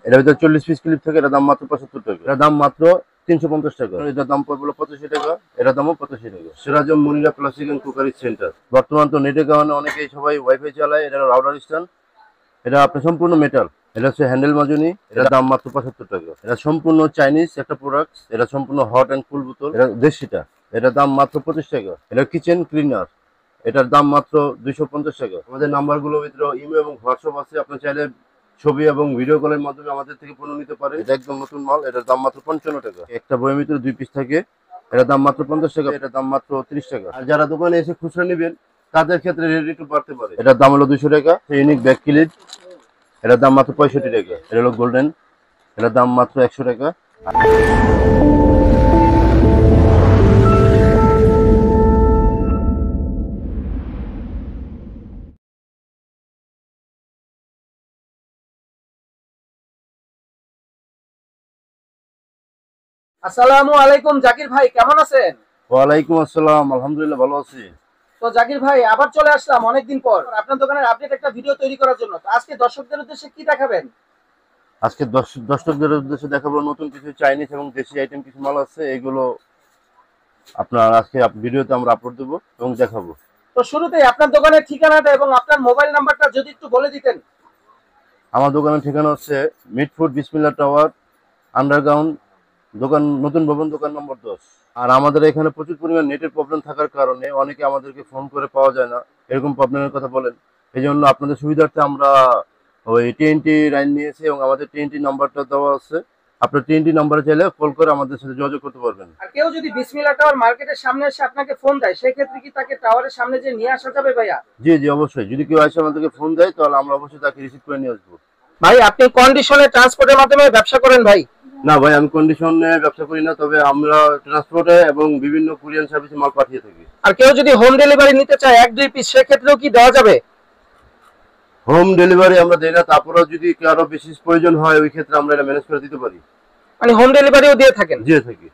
এটার ভিতরে 40 piece clip থাকে, এটার দাম মাত্র 75 টাকা। এটার দাম মাত্র 350 টাকা। এটার দাম পড়বে 85 টাকা, এটার দামও 85 টাকা। Sirajam Monira plastic and cookery centre. বর্তমান তো নেটের কারণে অনেকেই সবাই ওয়াইফাই চালায়। এটা রাউটার স্ট্যান্ড, এটা আপনার সম্পূর্ণ মেটাল। এটা হচ্ছে হ্যান্ডেল মাজুনি, এটার দাম মাত্র 75 টাকা। এটা সম্পূর্ণ চাইনিজ একটা প্রোডাক্ট, এটা সম্পূর্ণ হট অ্যান্ড কুল বোতল, এটা দেশিটা। এটার দাম মাত্র 25 টাকা। এটা কিচেন ক্লিনার, এটার দাম মাত্র 250 টাকা। আমাদের নাম্বারগুলোর ভিতরে ইমেল এবং হোয়াটসঅ্যাপ আছে, আপনি চাইলে ছবি এবং ভিডিও কলের মাধ্যমে আমাদের থেকে পণ্য নিতে পারেন। এটা একদম নতুন মাল, এটার দাম মাত্র 55 টাকা। একটা বইয়ের ভিতরে 2 পিস থাকে, এটার দাম মাত্র 50 টাকা, এটার দাম মাত্র 30 টাকা। আর যারা দোকানে এসে খুচরা নেবেন তাদের ক্ষেত্রে রেট একটু বাড়তে পারে। এটার দাম হলো 200 টাকা। ইউনিক ব্যাক ক্লিপ, এটার দাম মাত্র 65 টাকা। এটা হলো গোল্ডেন, এটার দাম মাত্র 100 টাকা। আসসালামু আলাইকুম জাকির ভাই, কেমন আছেন? ওয়ালাইকুম আসসালাম, আলহামদুলিল্লাহ ভালো আছি। তো জাকির ভাই, আবার চলে আসলাম অনেকদিন পর আপনার দোকানের আপডেট একটা ভিডিও তৈরি করার জন্য। তো আজকে দর্শকদের উদ্দেশ্যে কি দেখাবেন? আজকে দর্শকদের উদ্দেশ্যে দেখাবো নতুন কিছু চাইনিজ এবং দেশি আইটেম কিছু মাল আছে, এগুলো আপনার আজকে ভিডিওতে আমরা আপলোড দেবো এবং দেখাবো। তো শুরুতেই আপনার দোকানের ঠিকানাটা এবং আপনার মোবাইল নাম্বারটা যদি একটু বলে দিতেন। আমার দোকানের ঠিকানা হচ্ছে মিটফুড বিসমিল্লাহ টাওয়ার, আন্ডারগ্রাউন্ড, দোকান নতুন ভবন, দোকান নম্বর 10। আর আমাদের এখানে প্রচুর পরিমাণ নেটের প্রবলেম থাকার কারণে অনেকে আমাদেরকে ফোন করে পাওয়া যায় না, এরকম প্রবলেমের কথা বলেন। এই জন্য আপনাদের সুবিধার্থে আমরা ওই টিএনটি লাইন নিয়েছি এবং আমাদের টিএনটি নাম্বারটা দেওয়া আছে। আপনার টিএনটি নাম্বারে চাইলে কল করে আমাদের সাথে যোগাযোগ করতে পারবেন। আর কেউ যদি বিসমিল্লাহ টাওয়ার মার্কেটের সামনে এসে আপনাকে ফোন দেয়, সেই ক্ষেত্রে কি তাকে টাওয়ারের সামনে যে নিয়ে আসা যাবে ভাইয়া? জি জি, অবশ্যই। যদি কেউ এসে আমাদেরকে ফোন দেয় তাহলে আমরা অবশ্যই তাকে রিসিভ করে নিয়ে আসবো। ভাই, আপনি কন্ডিশনে ট্রান্সপোর্টের মাধ্যমে ব্যবসা করেন ভাই? না ভাই, আমি কন্ডিশনে ব্যবসা করি না, তবে আমরা ট্রান্সপোর্টে এবং বিভিন্ন কুরিয়ার সার্ভিসে মাল পাঠিয়ে থাকি। আর কেউ যদি হোম ডেলিভারি নিতে চায় 1-2 পিস, সেক্ষেত্রেও কি দেওয়া যাবে? হোম ডেলিভারি আমরা দেই না, তারপরেও যদি কারো বিশেষ প্রয়োজন হয় ওই ক্ষেত্রে আমরা এটা ম্যানেজ করে দিতে পারি। মানে হোম ডেলিভারিও দিয়ে থাকেন? দিয়ে থাকি।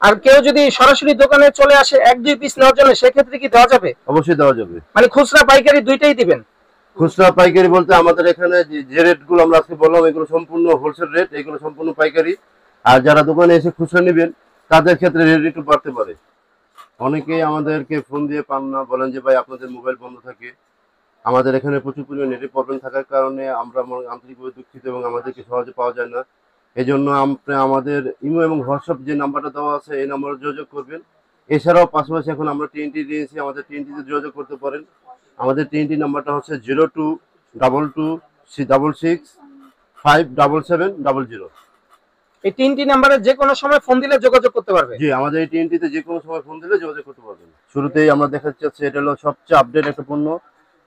আর কেউ যদি সরাসরি দোকানে চলে আসে 1-2 পিস নেওয়ার জন্য, সেক্ষেত্রে কি দেওয়া যাবে? অবশ্যই দেওয়া যাবে। মানে খুচরা পাইকারি দুইটাই দিবেন? খুচরা পাইকারি বলতে আমাদের এখানে যে রেটগুলো আমরা আজকে বললাম এগুলো সম্পূর্ণ হোলসেল রেট, এগুলো সম্পূর্ণ পাইকারি। আর যারা দোকানে এসে খুচরা নেবেন তাদের ক্ষেত্রে রেট একটু বাড়তে পারে। অনেকেই আমাদেরকে ফোন দিয়ে পান না, বলেন যে ভাই আপনাদের মোবাইল বন্ধ থাকে। আমাদের এখানে প্রচুর পরিমাণে নেটের প্রবলেম থাকার কারণে আমরা আন্তরিকভাবে দুঃখিত এবং আমাদেরকে সহজে পাওয়া যায় না। এই জন্য আপনি আমাদের ইমো এবং হোয়াটসঅ্যাপ যে নাম্বারটা দেওয়া আছে এই নাম্বারে যোগাযোগ করবেন। এছাড়াও পাশাপাশি এখন আমরা টিএনটি দিয়েছি, আমাদের টিএনটিতে যোগাযোগ করতে পারেন। আমাদের টিএনটি নাম্বারটা হচ্ছে 022266577700। এই 3টি নাম্বারে যে কোনো সময় ফোন দিলে যোগাযোগ করতে পারবে? জি, আমাদের এই টিএনটিতে যে কোনো সময় ফোন দিলে যোগাযোগ করতে পারবেন। শুরুতেই আমরা দেখাতে চাচ্ছি, এটা হলো সবচেয়ে আপডেট একটা পণ্য।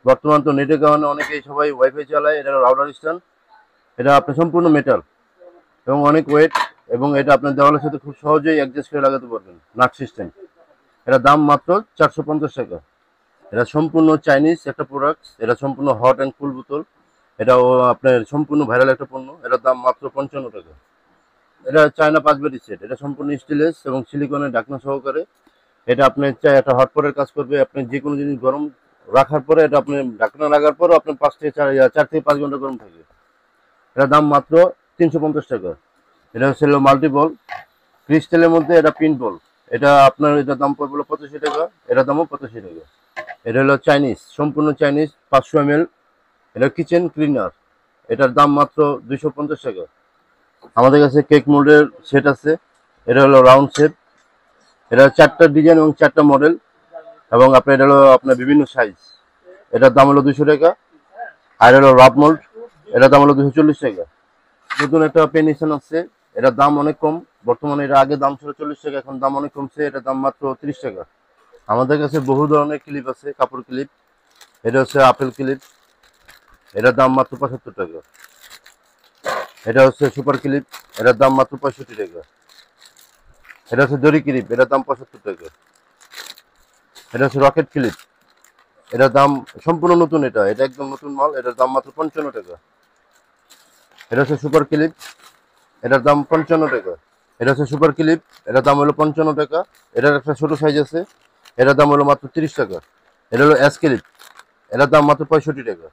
বর্তমান তো নেটের কারণে অনেকেই সবাই ওয়াইফাই চালায়। এটা রাউটার স্ট্যান্ড, এটা আপনার সম্পূর্ণ মেটাল এবং অনেক ওয়েট, এবং এটা আপনার দেওয়ালের সাথে খুব সহজেই অ্যাডজাস্ট করে লাগাতে পারবেন, নাট সিস্টেম। এটা দাম মাত্র 450 টাকা। এটা সম্পূর্ণ চাইনিজ একটা প্রোডাক্ট, এটা সম্পূর্ণ হট অ্যান্ড কুল বোতল। এটাও আপনার সম্পূর্ণ ভাইরাল একটা পণ্য, এটার দাম মাত্র 55 টাকা। এটা চায়না 5 ব্যাটারি সেট, এটা সম্পূর্ণ স্টেনলেস এবং সিলিকনের ঢাকনা সহকারে। এটা আপনার চাই একটা হটপটের কাজ করবে। আপনি যে কোনো জিনিস গরম রাখার পরে এটা আপনি ঢাকনা লাগার পরও আপনার 4 থেকে 5 ঘন্টা গরম থাকে। এটার দাম মাত্র 350 টাকা। এটা হচ্ছে মাল্টিবল ক্রিস্টালের মধ্যে, এটা পিন বল। এটা আপনার এটার দাম পড়বে 85 টাকা, এটার দামও 85 টাকা। এটা হলো চাইনিজ, সম্পূর্ণ চাইনিজ 500 ml। এটা কিচেন ক্লিনার, এটার দাম মাত্র 250 টাকা। আমাদের কাছে কেক মোল্ডের সেট আছে, এটা হলো রাউন্ড শেপ। এটা 4টা ডিজাইন এবং 4টা মডেল, এবং আপনার এটা হলো আপনার বিভিন্ন সাইজ। এটার দাম হলো 200 টাকা। আর হলো রাব মোল্ড, এটার দাম হলো 240 টাকা। নতুন একটা পেন স্ট্যান্ড আছে, এটার দাম অনেক কম। বর্তমানে এটা আগে দাম ছিল 40 টাকা, এখন দাম অনেক কমছে, এটার দাম মাত্র 30 টাকা। আমাদের কাছে বহু ধরনের ক্লিপ আছে, কাপড় ক্লিপ। এটা হচ্ছে আপেল ক্লিপ, এটার দাম মাত্র 75 টাকা। এটা হচ্ছে সুপার ক্লিপ, এটার দাম মাত্র 65 টাকা। এটা হচ্ছে দড়ি ক্লিপ, এটার দাম 75 টাকা। এটা হচ্ছে রকেট ক্লিপ, এটার দাম সম্পূর্ণ নতুন, এটা একদম নতুন মাল, এটার দাম মাত্র 55 টাকা। এটা হচ্ছে সুপার ক্লিপ, এটার দাম 55 টাকা। এটা হচ্ছে সুপার ক্লিপ, এটার দাম হলো 55 টাকা। এটার একটা ছোট সাইজ আছে, এটার দাম হলো মাত্র 30 টাকা। এটা হলো এস ক্লিপ, এটার দাম মাত্র 65 টাকা।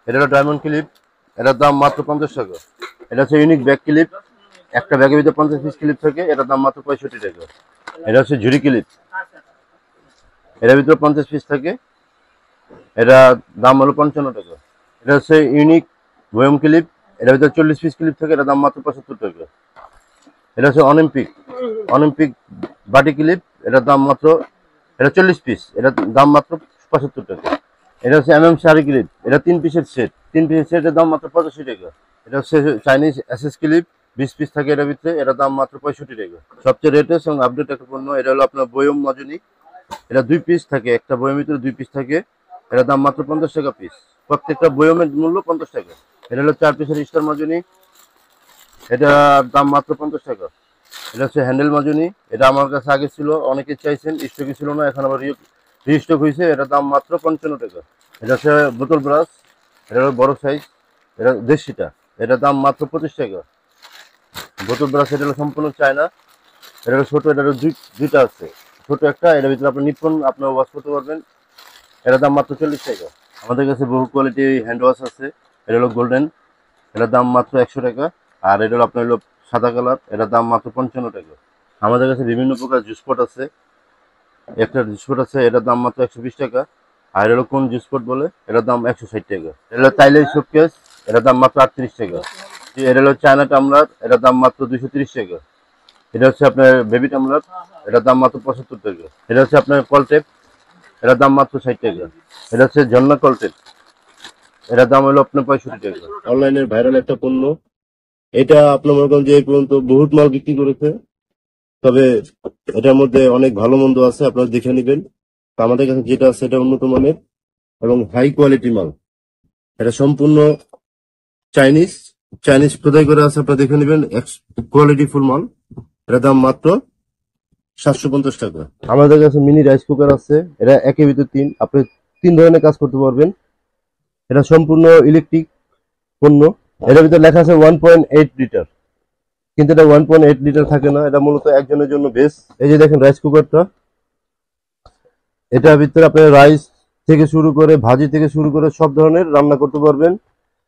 এটা হলো ডায়মন্ড ক্লিপ, এটার দাম মাত্র 50 টাকা। এটা হচ্ছে ইউনিক ব্যাগ ক্লিপ, একটা ব্যাগের ভিতরে 50 পিস ক্লিপ থাকে, এটার দাম মাত্র 65 টাকা। এটা হচ্ছে ঝুড়ি ক্লিপ, এটার ভিতরে 50 পিস থাকে, এটা দাম হলো 55 টাকা। এটা হচ্ছে ইউনিক বয়ম ক্লিপ, এটার ভিতরে 40 পিস ক্লিপ থাকে, এটার দাম মাত্র 75 টাকা। এটা হচ্ছে অলিম্পিক অলিম্পিক বাটি ক্লিপ, এটার দাম মাত্র, এটা 40 পিস, এটার দাম মাত্র 75 টাকা। এটা হচ্ছে শাড়ি ক্লিপ, এটা 3 পিসের সেট, 3 পিসের সেটের দাম মাত্র 85 টাকা। এটা হচ্ছে চাইনিজ এসএস ক্লিপ, 20 পিস থাকে এটার ভিতরে, এটার দাম মাত্র 65 টাকা। সবচেয়ে লেটেস্ট এবং আপডেট একটা পণ্য, এটা হলো আপনার বয়ম মাজনি, এটা 2 পিস থাকে, একটা বয়মের ভিতরে 2 পিস থাকে, এটার দাম মাত্র 50 টাকা পিস। প্রত্যেকটা বয়মের মূল্য 50 টাকা। এটা হলো 4 পিসের স্টার মাজনি, এটার দাম মাত্র 50 টাকা। এটা হচ্ছে হ্যান্ডেল মাজনি, এটা আমার কাছে আগে ছিল, অনেকে চাইছেন, স্টকে ছিল না, এখন আবার রিস্টক হয়েছে, এটার দাম মাত্র 55 টাকা। এটা হচ্ছে বোতল ব্রাশ, এটা হলো বড় সাইজ, এটা দেশিটা, এটার দাম মাত্র 25 টাকা। বোতল ব্রাশ এটা হলো সম্পূর্ণ চায়না, এটা হলো ছোট, এটা হলো দুইটা আছে, ছোট একটা, এটার ভিতরে আপনি নিপুণ আপনার ওয়াশ করতে পারবেন, এটার দাম মাত্র 40 টাকা। আমাদের কাছে বহু কোয়ালিটি হ্যান্ড ওয়াশ আছে, এটা হলো গোল্ডেন, এটার দাম মাত্র 100 টাকা। আর এটা হলো আপনার হলো সাদা কালার, এটার দাম মাত্র 55 টাকা। আমাদের কাছে বিভিন্ন প্রকার জুসপট আছে, একটা জুসপট আছে, এটার দাম মাত্র 120 টাকা। আর এটা হলো কোন জুসপট বলে, এটার দাম 160 টাকা। এটা হলো তাইলের শোকেস, এটার দাম মাত্র 38 টাকা। এটা হলো চায়না টামলার, এটার দাম মাত্র 230 টাকা। এটা হচ্ছে আপনার বেবি টামলার, এটার দাম মাত্র 75 টাকা। এটা হচ্ছে আপনার কলটেপ, এটার দাম মাত্র 60 টাকা। এটা হচ্ছে ঝর্ণা কলটেপ, এটার দাম হলো আপনার 65 টাকা। অনলাইনের ভাইরাল একটা পণ্য, এটা আপনার মনে করেন যে এই পর্যন্ত বহুত মাল বিক্রি করেছে, তবে এটার মধ্যে অনেক ভালো মন্দ আছে, আপনারা দেখে নেবেন। তো আমাদের কাছে যেটা আছে এটা উন্নত মানের এবং হাই কোয়ালিটি মাল, এটা সম্পূর্ণ চাইনিজ চাইনিজ খোদাই করে আছে, আপনারা দেখে নেবেন, কোয়ালিটি ফুল মাল। এটার দাম মাত্র 750 টাকা। আমাদের কাছে মিনি রাইস কুকার আছে, এটা একের ভিতর 3, আপনি 3 ধরনের কাজ করতে পারবেন। এটা সম্পূর্ণ ইলেকট্রিক পণ্য, এটার ভিতরে লেখা আছে 1.8 লিটার, কিন্তু এটা 1.8 লিটার থাকে না, এটা মূলত একজনের জন্য বেস্ট। এই যে দেখেন রাইস কুকারটা, এটার ভিতরে আপনি রাইস থেকে শুরু করে ভাজি থেকে শুরু করে সব ধরনের রান্না করতে পারবেন।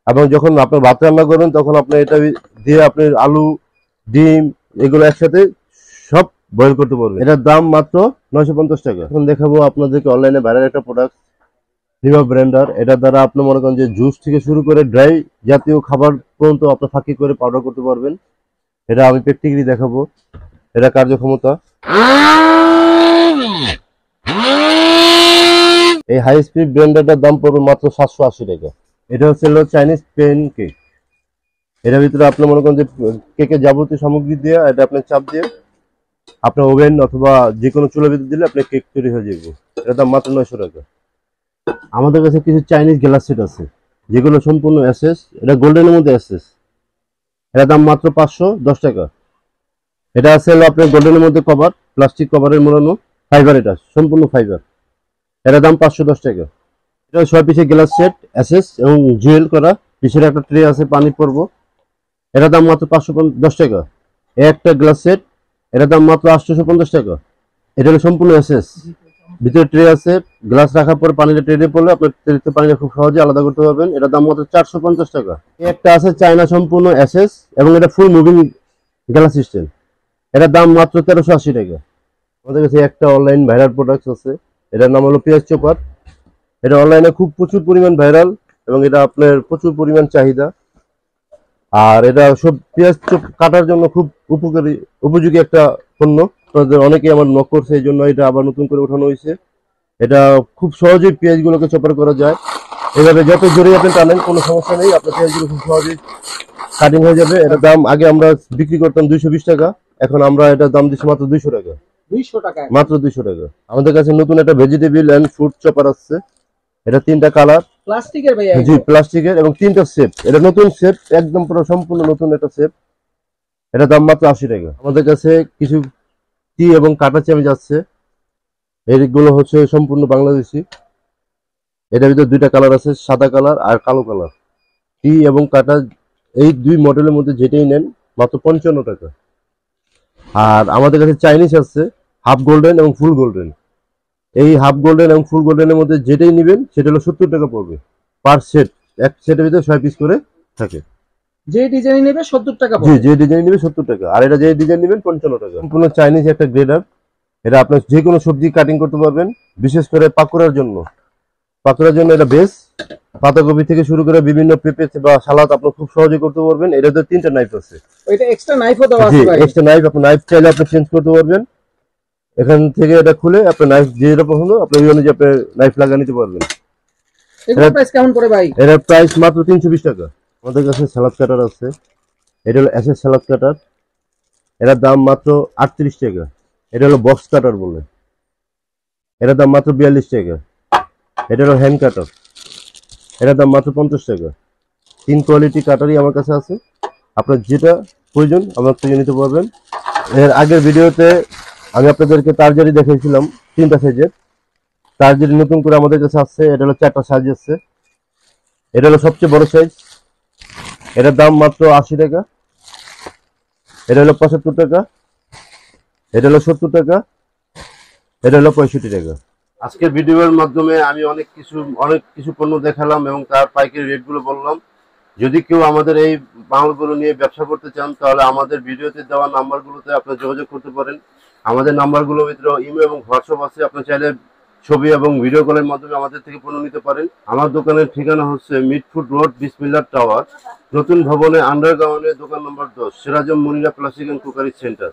এবং যখন আপনার ভাত রান্না করবেন তখন আপনি এটা দিয়ে আপনি আলু, ডিম এগুলো একসাথে সব বয়েল করতে পারবেন। এটার দাম মাত্র 950 টাকা। এখন দেখাবো আপনাদেরকে অনলাইনে ভাইরাল একটা প্রোডাক্ট, লিমা ব্লেন্ডার। এটার দ্বারা আপনি মনে করেন যে জুস থেকে শুরু করে ড্রাই জাতীয় খাবার পর্যন্ত আপনি ফাঁকি করে পাউডার করতে পারবেন। এটা আমি প্র্যাকটিক্যালি দেখাবো, এটা কার্যক্ষমতা। এই হাই স্পিড ব্লেন্ডারটার দাম পড়বে মাত্র 780 টাকা। এটা হচ্ছে চাইনিজ পেন কেক, এটার ভিতরে আপনি মনে করেন যে কেকের যাবতীয় সামগ্রী দিয়ে এটা আপনি চাপ দিয়ে আপনার ওভেন অথবা যে কোনো চুলার ভিতরে দিলে আপনার কেক তৈরি হয়ে যাবে। এটার দাম মাত্র 900 টাকা। আমাদের কাছে কিছু চাইনিজ গ্লাস সেট আছে, যেগুলো সম্পূর্ণ এসএস, এটা গোল্ডেনের মধ্যে এসএস, এটার দাম মাত্র 510 টাকা। এটা আছে হলো আপনার গোল্ডেনের মধ্যে কভার, প্লাস্টিক কভারের মোড়ানো, ফাইবার, এটা সম্পূর্ণ ফাইবার, এটার দাম 510 টাকা। এটা 6 পিসের গ্লাস সেট এসএস এবং জুয়েল করা, পিছের একটা ট্রে আছে পানি পড়ব, এটার দাম মাত্র 510 টাকা। একটা গ্লাস সেট, এটার দাম মাত্র 850 টাকা। এটা হলো সম্পূর্ণ এসএস, ভিতরে ট্রে আছে, গ্লাস রাখার পর পানিটা ট্রেতে পড়লে আপনার ট্রেতে পানিটা খুব সহজে আলাদা করতে পারবেন। এটার দাম মাত্র 450 টাকা। একটা আছে চায়না সম্পূর্ণ এসএস এবং এটা ফুল মুভিং গ্লাস সিস্টেম, এটার দাম মাত্র 1380 টাকা। আমাদের কাছে একটা অনলাইন ভাইরাল প্রোডাক্ট আছে, এটার নাম হলো পেঁয়াজ চপার। এটা অনলাইনে খুব প্রচুর পরিমাণ ভাইরাল এবং এটা আপনার প্রচুর পরিমাণ চাহিদা। আর এটা সব পেঁয়াজ কাটার জন্য খুব উপযোগী একটা পণ্য। অনেকেই আমার নক করছে, এই জন্য এটা আবার নতুন করে ওঠানো হয়েছে। এটা খুব সহজেই পেঁয়াজগুলোকে চপার করা যায়, এভাবে যত জোরে আপনি টানেন কোনো সমস্যা নেই, আপনার পেঁয়াজগুলো খুব সহজেই কাটিং হয়ে যাবে। এটার দাম আগে আমরা বিক্রি করতাম 220 টাকা, এখন আমরা এটার দাম দিচ্ছি মাত্র 200 টাকা। 200 টাকা, মাত্র 200 টাকা। আমাদের কাছে নতুন একটা ভেজিটেবল এন্ড ফ্রুট চপার আসছে, এটা 3টা কালার, প্লাস্টিকের ভাই, জি প্লাস্টিকের, এবং 3টা শেপ, এটা নতুন শেপ, একদম পুরো সম্পূর্ণ নতুন একটা শেপ, এটা দাম মাত্র 80 টাকা। আমাদের কাছে কিছু টি এবং কাটা চামচ আছে, এইগুলো হচ্ছে সম্পূর্ণ বাংলাদেশি। এটার ভিতরে 2টা কালার আছে, সাদা কালার আর কালো কালার। টি এবং কাটা এই 2 মডেলের মধ্যে যেটাই নেন মাত্র 55 টাকা। আর আমাদের কাছে চাইনিজ আছে হাফ গোল্ডেন এবং ফুল গোল্ডেন। এই হাফ গোল্ডেন এবং ফুল গোল্ডেনের মধ্যে যেটাই নেবেন সেটা হলো 70 টাকা পড়বে পার সেট। এক সেটের ভিতরে 6 পিস করে থাকে। যে ডিজাইন নেবে 70 টাকা জি, পড়বে। যে ডিজাইন নেবেন 70 টাকা, আর এটা যে ডিজাইন নেবেন 55 টাকা। সম্পূর্ণ চাইনিজ একটা গ্রেডার। এটা আপনার যে কোনো সবজি কাটিং করতে পারবেন, বিশেষ করে পাকোড়ার জন্য। পাকোড়ার জন্য এটা বেস্ট। পাতাকপি থেকে শুরু করে বিভিন্ন পেঁপে বা সালাদ আপনি খুব সহজে করতে পারবেন। এটাতে 3টা নাইফ আছে। এটা এক্সট্রা নাইফও দেওয়া জি, আছে ভাই। এক্সট্রা নাইফ, আপনি নাইফ চাইলে আপনি চেঞ্জ করতে পারবেন। এখান থেকে এটা খুলে আপনি নাইফ যেটা পছন্দ আপনি ওই অনুযায়ী আপনি নাইফ লাগিয়ে নিতে পারবেন। এগুলোর প্রাইস কেমন করে ভাই? এটার প্রাইস মাত্র 320 টাকা। আমাদের কাছে সালাদ কাটার আছে। এটা হলো এসএস সালাদ কাটার। এটার দাম মাত্র 38 টাকা। এটা হলো বক্স কাটার বলে। এটার দাম মাত্র 42 টাকা। এটা হলো হ্যান্ড কাটার। এটার দাম মাত্র 50 টাকা। 3 কোয়ালিটি কাটারই আমার কাছে আছে। আপনার যেটা প্রয়োজন আমার থেকে নিতে পারবেন। এর আগের ভিডিওতে আমি আপনাদেরকে তারজারি দেখিয়েছিলাম 3টা সাইজের। তারজারি নতুন করে আমাদের কাছে আসছে। এটা হলো 4টা সাইজ আছে। এটা হলো সবচেয়ে বড় সাইজ। এটার দাম মাত্র 80 টাকা। এটা হলো 75 টাকা। এটা হলো 70 টাকা। এটা হলো 65 টাকা। আজকের ভিডিওর মাধ্যমে আমি অনেক কিছু পণ্য দেখালাম এবং তার পাইকারি রেটগুলো বললাম। যদি কেউ আমাদের এই মালগুলো নিয়ে ব্যবসা করতে চান তাহলে আমাদের ভিডিওতে দেওয়া নাম্বারগুলোতে আপনারা যোগাযোগ করতে পারেন। আমাদের নাম্বারগুলোর ভিতরে ইমো এবং হোয়াটসঅ্যাপ আছে। আপনি চাইলে ছবি এবং ভিডিও কলের মাধ্যমে আমাদের থেকে পণ্য নিতে পারেন। আমার দোকানের ঠিকানা হচ্ছে মিটফুড রোড, বিসমিল্লাহ টাওয়ার, নতুন ভবনে আন্ডারগ্রাউন্ডে, দোকান নম্বর 10, Sirajam Monira plastic and cookery centre.